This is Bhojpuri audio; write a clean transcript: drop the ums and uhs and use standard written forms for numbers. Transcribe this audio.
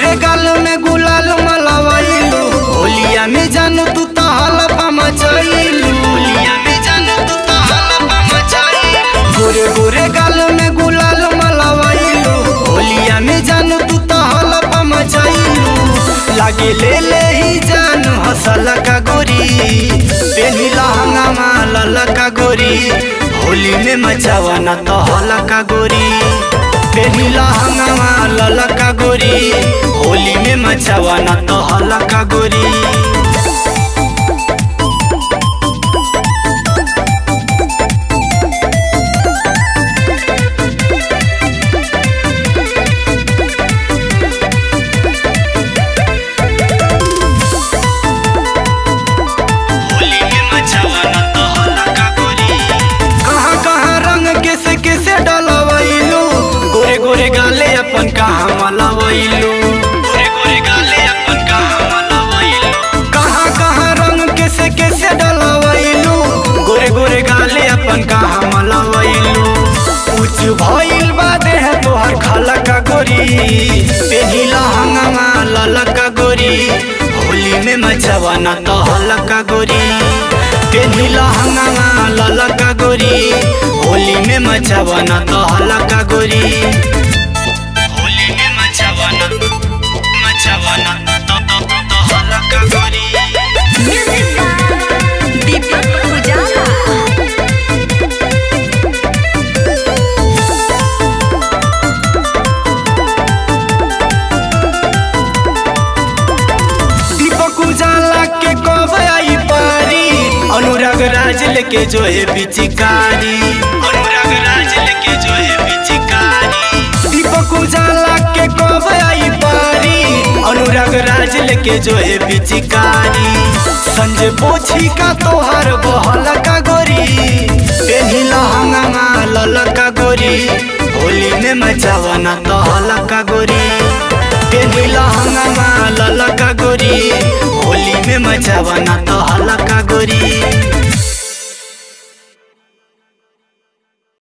गोरे गाल में गुलाल मलवाइलू, होलिया में जानू तू तो हलफा मचाइलू, होलिया में जानू तू तो हलफा मचाइलू। गोरे गोरे गाल में गुलाल मलवाइलू, होलिया में जानू तू तो हलफा मचाइलू। लागे ले ही जानू हसल का गोरी, पेनी लहंगा लाल का गोरी, होली में मचावा ना तो हल का गोरी। पेनी लहंगा लाल का गोरी, होली में मचावा ना तो हल का गोरी। गोरे गाले अपन कहाँ मलवाइलू, गोरे गोरे गाले अपन कहाँ मलवाइलू। कहाँ कहाँ रंग कैसे डलवाइलू, गोरे गोरे गाले अपन कहाँ मलवाइलू। कुछ भइल बादे है तोहर खाला का गोरी, पेनी लहंगा लाल का गोरी, होली में मचावा ना तो हल का गोरी। पेनी लहंगा लाल का गोरी, होली में मचावा ना तो हल का गोरी। अनुराग राज लेके जो है पिचकारी, अनुराग राज लेके जो है पिचकारी। दीपक उजाला के कब आई पारी, अनुराग राज लेके जो है पिचकारी। संजय पोछी का तोहर बहल का गोरी, पेनी लहंगा लाल का गोरी, होली में मचावा ना तो हल का गोरी। पेनी लहंगा लाल का गोरी, होली में मचावा ना तो हल का गोरी।